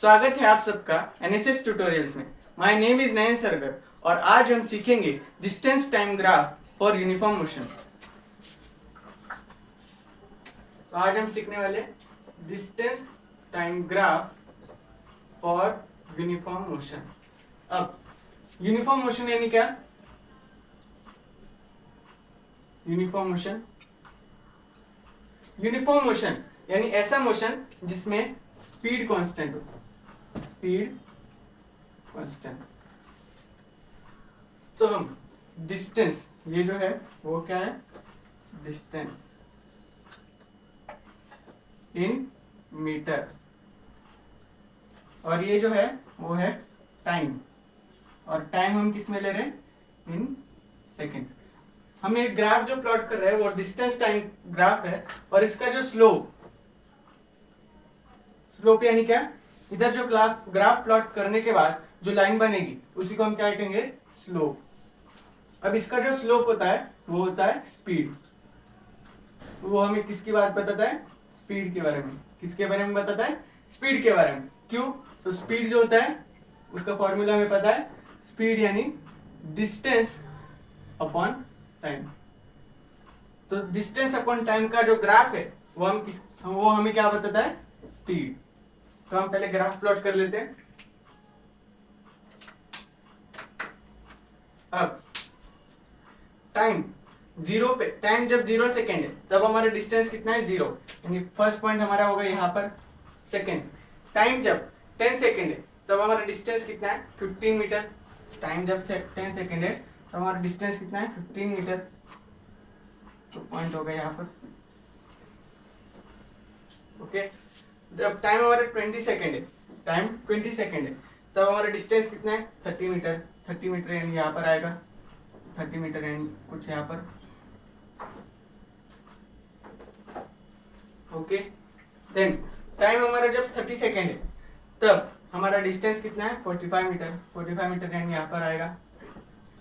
स्वागत है आप सबका एनएसएस ट्यूटोरियल्स में। माय नेम इज नयन सरगर और आज हम सीखेंगे distance time graph for uniform motion. तो आज हम सीखने वाले distance time graph for uniform motion. अब यूनिफॉर्म मोशन यानी क्या? यूनिफॉर्म मोशन यानी ऐसा मोशन जिसमें स्पीड कांस्टेंट हो। Speed constant. तो हम डिस्टेंस, ये जो है वो क्या है? डिस्टेंस इन मीटर, और ये जो है वो है टाइम, और टाइम हम किस में ले रहे हैं? In second. हम एक ग्राफ जो प्लॉट कर रहे हैं वो डिस्टेंस टाइम ग्राफ है, और इसका जो स्लोप यानी क्या? इधर जो ग्राफ प्लॉट करने के बाद जो लाइन बनेगी उसी को हम क्या कहेंगे? स्लोप। अब इसका जो स्लोप होता है वो होता है स्पीड। वो हमें किसकी बात बताता है? स्पीड के बारे में। किसके बारे में बताता है? स्पीड के बारे में। क्यों? तो स्पीड जो होता है उसका फॉर्मूला हमें पता है। स्पीड यानी डिस्टेंस अपॉन टाइम। तो डिस्टेंस अपॉन टाइम का जो ग्राफ है वो हमें क्या बताता है? स्पीड। तो हम पहले ग्राफ प्लॉट कर लेते हैं। अब टाइम जीरो पे, टाइम जब 0 सेकेंड है तब हमारा डिस्टेंस कितना है? 0, यानी फर्स्ट पॉइंट हमारा होगा यहाँ पर सेकेंड। टाइम जब 10 सेकेंड है तब हमारा डिस्टेंस कितना है? 15 मीटर। टाइम जब 10 सेकेंड है तब हमारा डिस्टेंस कितना है? 15 मीटर। तो पॉइंट होगा यहाँ पर। ओके। जब टाइम हमारा 20 सेकेंड है, टाइम 20 सेकेंड है तब हमारा डिस्टेंस कितना है? 30 मीटर। 30 मीटर यानी यहाँ पर आएगा 30 मीटर, यानी कुछ यहाँ पर। ओके। देन टाइम हमारा जब 30 सेकेंड है तब हमारा डिस्टेंस कितना है? 45 मीटर। 45 मीटर यानी यहाँ पर आएगा।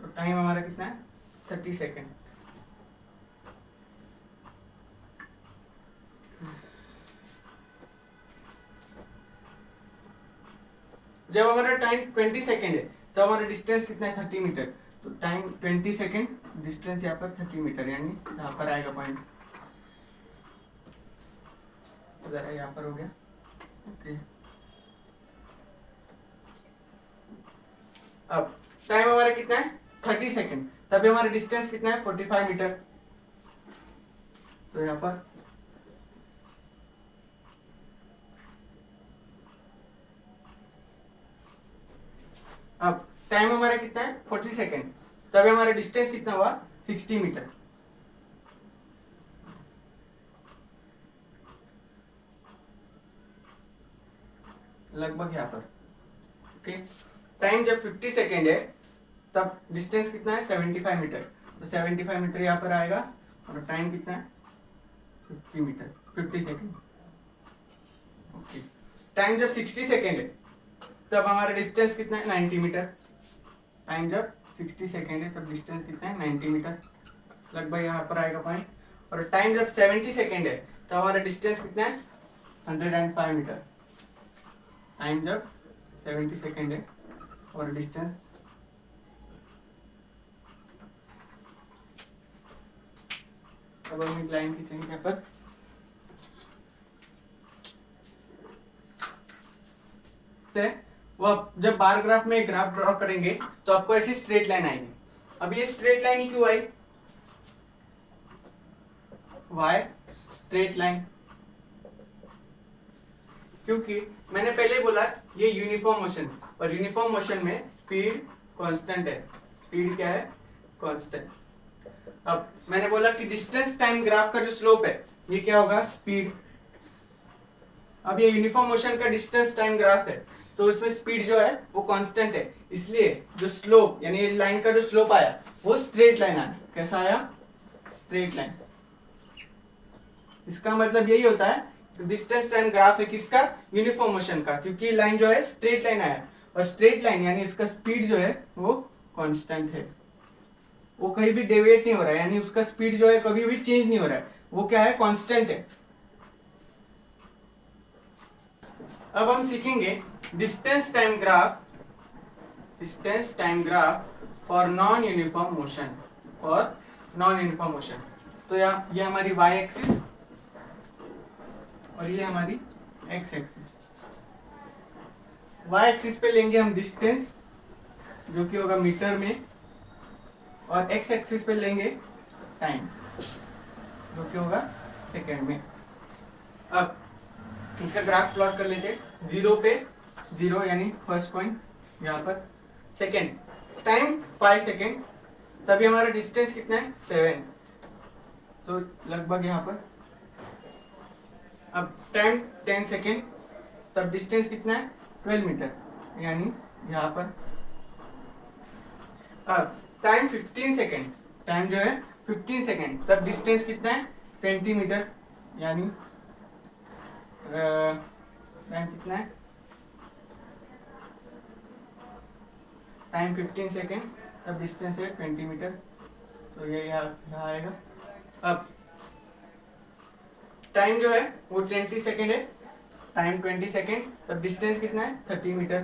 तो टाइम हमारा कितना है? 30 सेकेंड। जब हमारा टाइम 20 सेकेंड है तो हमारा डिस्टेंस कितना है? 30 मीटर। तो टाइम 20 सेकेंड, डिस्टेंस यहाँ पर 30 मीटर, यानी यहाँ पर आएगा पॉइंट। जरा यहाँ पर हो गया। ओके। अब टाइम हमारा कितना है? 30 सेकेंड, तभी हमारा डिस्टेंस कितना है? 45 मीटर। तो यहाँ पर अब टाइम हमारा कितना है? 40 सेकेंड, तभी हमारा डिस्टेंस कितना हुआ? 60 मीटर। लगभग यहाँ पर। ओके। टाइम जब 50 सेकेंड है तब डिस्टेंस कितना है? 75 मीटर। तो 75 मीटर यहाँ पर आएगा, और टाइम कितना है? 50 मीटर, 50 सेकेंड। ओके। टाइम जब 60 सेकेंड है तब हमारा डिस्टेंस कितना है? 90 मीटर। टाइम जब 60 सेकेंड है तब डिस्टेंस कितना है? 90 मीटर। लगभग यहाँ पर आएगा पॉइंट। और टाइम जब 70 सेकेंड है तब हमारा डिस्टेंस कितना है? 105 मीटर। टाइम जब 70 सेकेंड है और डिस्टेंस अब हम एक लाइन खींचेंगे यहाँ पर। वो जब बार ग्राफ में ग्राफ ड्रॉ करेंगे तो आपको ऐसी स्ट्रेट लाइन आएगी। अब ये स्ट्रेट लाइन ही क्यों आई? Y straight line? क्योंकि मैंने पहले बोला ये यूनिफॉर्म मोशन, और यूनिफॉर्म मोशन में स्पीड कांस्टेंट है। स्पीड क्या है? कांस्टेंट। अब मैंने बोला कि डिस्टेंस टाइम ग्राफ का जो स्लोप है ये क्या होगा? स्पीड। अब ये यूनिफॉर्म मोशन का डिस्टेंस टाइम ग्राफ है तो उसमें स्पीड जो है वो कांस्टेंट है, इसलिए जो स्लोप यानी ये लाइन का जो स्लोप आया वो स्ट्रेट लाइन आया। कैसा आया? Straight line. इसका मतलब यही होता है डिस्टेंस टाइम ग्राफ है किसका? यूनिफॉर्म मोशन का, क्योंकि लाइन जो है स्ट्रेट लाइन आया, और स्ट्रेट लाइन यानी उसका स्पीड जो है वो कांस्टेंट है। वो कहीं भी डेविएट नहीं हो रहा है, यानी उसका स्पीड जो है कभी भी चेंज नहीं हो रहा है, वो क्या है? कांस्टेंट है। अब हम सीखेंगे distance time graph for non uniform motion. तो ये हमारी y एक्सिस और ये हमारी x एक्सिस। y एक्सिस पे लेंगे हम डिस्टेंस जो कि होगा मीटर में, और x एक्सिस पे लेंगे टाइम जो कि होगा सेकेंड में। अब इसका ग्राफ प्लॉट कर लेते हैं। 0 पे 0 यानी फर्स्ट पॉइंट यहाँ पर, सेकेंड टाइम 5 सेकेंड, तभी हमारा डिस्टेंस कितना है 7, तो लगभग यहाँ पर। अब टाइम 10 सेकेंड, तब डिस्टेंस कितना है 12 मीटर, यानी यहाँ पर। अब टाइम 15 सेकेंड, टाइम जो है 15 सेकेंड, तब डिस्टेंस कितना है 20 मीटर, यानी टाइम कितना है, टाइम 15 सेकेंड, तब डिस्टेंस है 20 मीटर, तो ये यहाँ आएगा। अब टाइम जो है वो 20 सेकेंड है, टाइम 20 सेकेंड, तब डिस्टेंस कितना है 30 meter,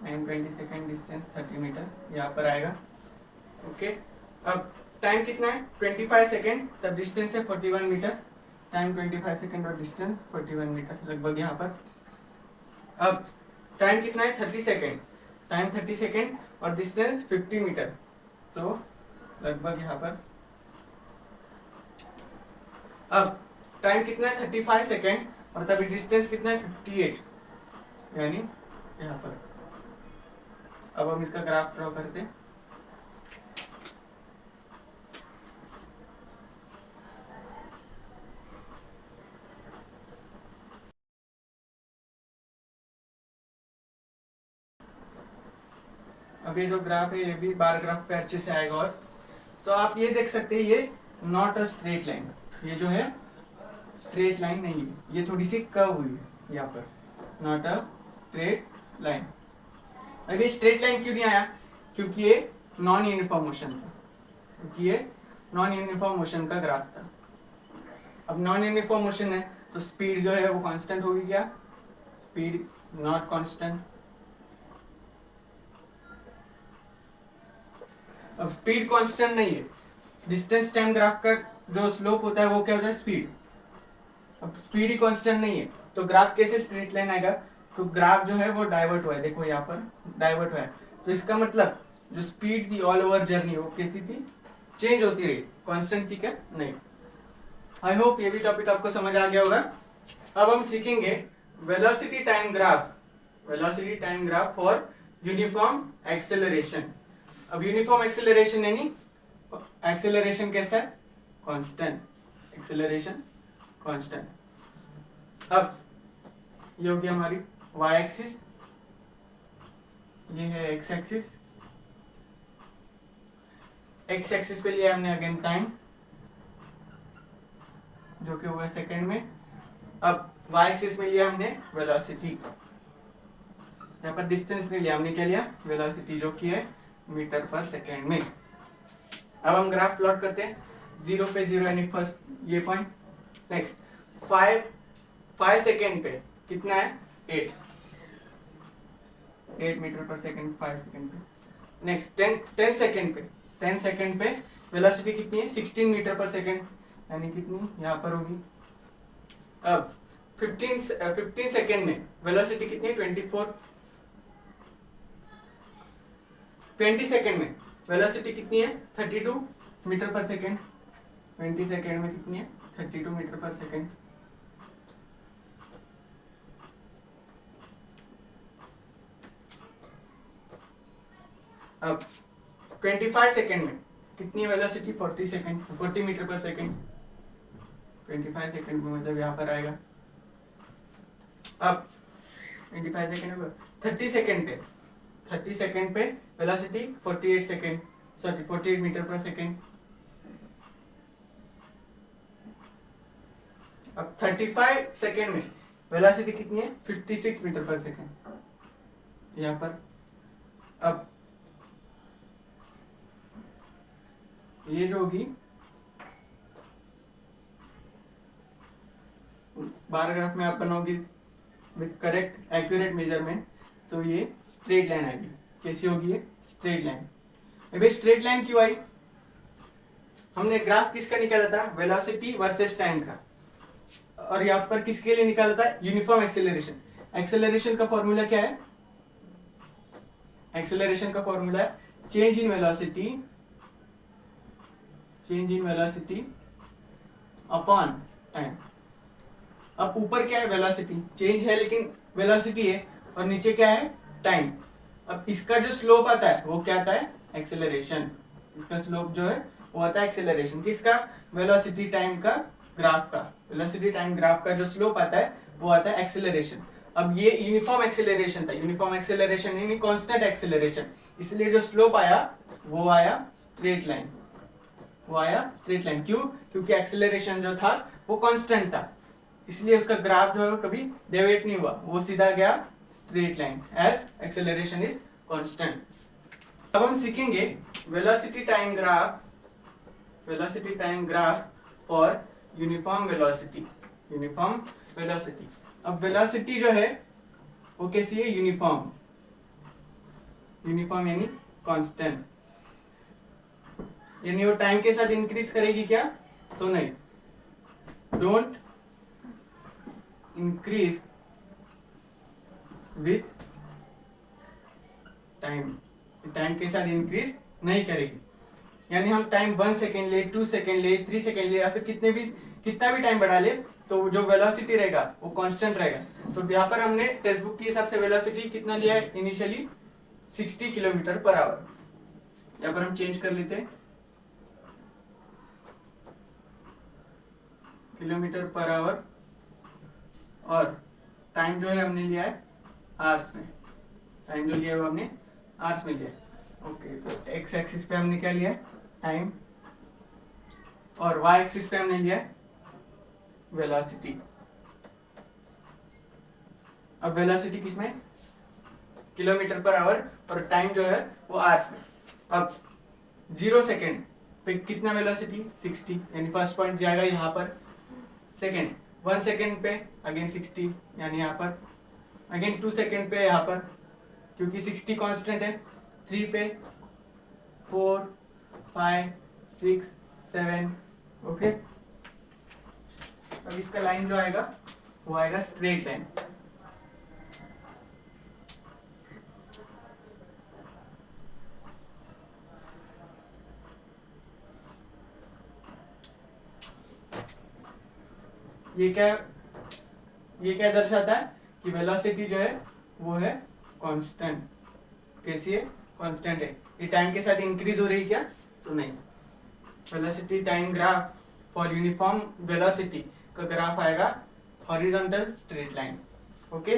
time 20 second, distance 30 meter, यहाँ पर आएगा। ओके, अब टाइम कितना है 25 सेकेंड, तब डिस्टेंस है 41 मीटर, टाइम 25 सेकेंड और डिस्टेंस 41 मीटर, लगभग यहाँ पर। अब टाइम कितना है 30 सेकेंड, टाइम 30 सेकेंड और डिस्टेंस 50 मीटर, तो लगभग यहाँ पर। अब टाइम कितना है 35 सेकेंड और तभी डिस्टेंस कितना है 58, यानी यहाँ पर। अब हम इसका ग्राफ ड्रॉ करते हैं। अब ये जो ग्राफ है ये भी बार ग्राफ पे अच्छे से आएगा। और तो आप ये देख सकते हैं, ये नॉट अ स्ट्रेट लाइन, ये जो है स्ट्रेट लाइन नहीं है, ये थोड़ी सी कर्व हुई है यहाँ पर, नॉट अ स्ट्रेट लाइन। अब ये स्ट्रेट लाइन क्यों नहीं आया, क्योंकि ये नॉन यूनिफॉर्म मोशन था, क्योंकि ये नॉन यूनिफॉर्म मोशन का ग्राफ था। अब नॉन यूनिफॉर्म मोशन है तो स्पीड जो है वो कांस्टेंट होगी क्या, स्पीड नॉट कांस्टेंट। अब स्पीड कांस्टेंट नहीं है, डिस्टेंस टाइम ग्राफ का जो स्लोप होता है वो क्या होता है स्पीड। अब स्पीड ही कांस्टेंट नहीं है तो ग्राफ कैसे स्ट्रेट लाइन आएगा, तो ग्राफ जो है वो डाइवर्ट हुआ है, देखो यहाँ पर डाइवर्ट हुआ है, तो इसका मतलब जो स्पीड थी ऑल ओवर जर्नी वो कैसी थी, चेंज होती रही, कांस्टेंट थी क्या, नहीं। आई होप ये भी टॉपिक आपको समझ आ गया होगा। अब हम सीखेंगे velocity time graph for uniform acceleration. अब यूनिफॉर्म एक्सेलरेशन यानी एक्सेलरेशन कैसा है, कांस्टेंट, एक्सेलरेशन कांस्टेंट। अब ये होगी हमारी y एक्सिस, ये है x एक्सिस, x एक्सिस पे लिया हमने अगेन टाइम जो कि होगा सेकंड में। अब y एक्सिस में लिया हमने वेलोसिटी, यहाँ पर डिस्टेंस नहीं लिया हमने, क्या लिया वेलोसिटी जो कि है मीटर पर सेकेंड में। अब हम ग्राफ प्लॉट करते हैं। 0 पे 0 यानी फर्स्ट ये पॉइंट, नेक्स्ट 5 सेकेंड पे कितना है 8 मीटर पर सेकेंड 5 सेकेंड पे। नेक्स्ट 10 सेकेंड पे वेलोसिटी कितनी है 16 मीटर पर सेकेंड, यानी कितनी यहाँ पर होगी। अब 15 सेकेंड में वेलोसिटी कितनी है 24। 20 सेकेंड में वेलोसिटी कितनी है 32 मीटर पर सेकेंड, 20 सेकेंड में कितनी है 32 मीटर पर सेकेंड। अब 25 सेकेंड में कितनी वेलोसिटी 40 मीटर पर सेकेंड, 25 सेकेंड में मतलब यहाँ पर आएगा। अब 25 सेकेंड में 30 सेकेंड पे वेलोसिटी 48 मीटर पर सेकेंड। अब 35 सेकेंड में वेलोसिटी कितनी है 56 मीटर पर सेकेंड यहाँ पर। अब ये जो होगी बार ग्राफ में आप बनाओगे विथ करेक्ट एक्यूरेट मेजरमेंट, तो ये स्ट्रेट लाइन आएगी। कैसी होगी ये? Straight line. भाई स्ट्रेट लाइन क्यों आई? हमने ग्राफ किसका निकाला था? वेलोसिटी वर्सेस टाइम का। और यहाँ पर किसके लिए निकाला था? Uniform acceleration. एक्सेलरेशन का फॉर्मूला क्या है? एक्सेलरेशन का फॉर्मूला है change in velocity upon time. अब ऊपर क्या है? वेलोसिटी चेंज है, लेकिन वेलोसिटी है, और नीचे क्या है? टाइम। अब इसका जो स्लोप आता है वो क्या आता है? एक्सेलरेशन। इसका स्लोप जो है वो आता है एक्सेलरेशन। किसका? वेलोसिटी टाइम का ग्राफ का। वेलोसिटी टाइम ग्राफ का जो स्लोप आता है वो आता है एक्सेलरेशन। अब ये यूनिफॉर्म एक्सेलरेशन था, यूनिफॉर्म एक्सेलरेशन यानी कांस्टेंट एक्सेलरेशन, इसलिए जो स्लोप आया वो आया स्ट्रेट लाइन। वो आया स्ट्रेट लाइन। क्यों? क्योंकि एक्सेलरेशन जो था वो कांस्टेंट था, इसलिए उसका ग्राफ जो है कभी डेविएट नहीं हुआ, वो सीधा गया straight line as acceleration is constant. अब हम सीखेंगे velocity time graph for uniform velocity. अब वेलोसिटी जो है वो कैसी है? यूनिफॉर्म यानी कांस्टेंट, यानी वो टाइम के साथ इंक्रीज करेगी क्या? तो नहीं, डोंट इंक्रीज विथ टाइम के साथ इंक्रीज नहीं करेगी। यानी हम टाइम 1 सेकेंड ले, 2 सेकेंड ले, 3 सेकेंड ले, या फिर कितना भी टाइम बढ़ा ले, तो जो वेलोसिटी रहेगा वो कांस्टेंट रहेगा। तो यहाँ पर हमने टेक्स्ट बुक के हिसाब से वेलोसिटी कितना लिया है? Initially 60 kilometre per hour. यहाँ पर हम चेंज कर लेते हैं किलोमीटर पर आवर, और टाइम जो है हमने लिया है आवर्स में। टाइम जो लिया है वो हमने आवर्स में लिया है। ओके, तो एक्स एक्सिस पे हमने क्या लिया है? टाइम, और वाई एक्सिस पे हमने लिया है वेलोसिटी। अब वेलोसिटी किसमें? किलोमीटर पर आवर, और टाइम जो है वो आवर्स में। अब 0 सेकेंड पे कितना वेलोसिटी? 60, यानी फर्स्ट पॉइंट जाएगा यहाँ पर। सेकेंड 1 सेकेंड पे अगेन 60, यानी यहाँ पर। अगेन 2 सेकेंड पे यहाँ पर, क्योंकि 60 कांस्टेंट है। 3 पे, 4, 5, 6, 7। ओके, अब इसका लाइन जो आएगा वो आएगा स्ट्रेट लाइन। ये क्या दर्शाता है? कि वेलोसिटी जो है वो है कांस्टेंट। कैसी है? कांस्टेंट है। ये टाइम के साथ इंक्रीज हो रही है क्या? तो नहीं। Velocity time graph for uniform velocity का ग्राफ आएगा हॉरिजॉन्टल स्ट्रेट लाइन। ओके।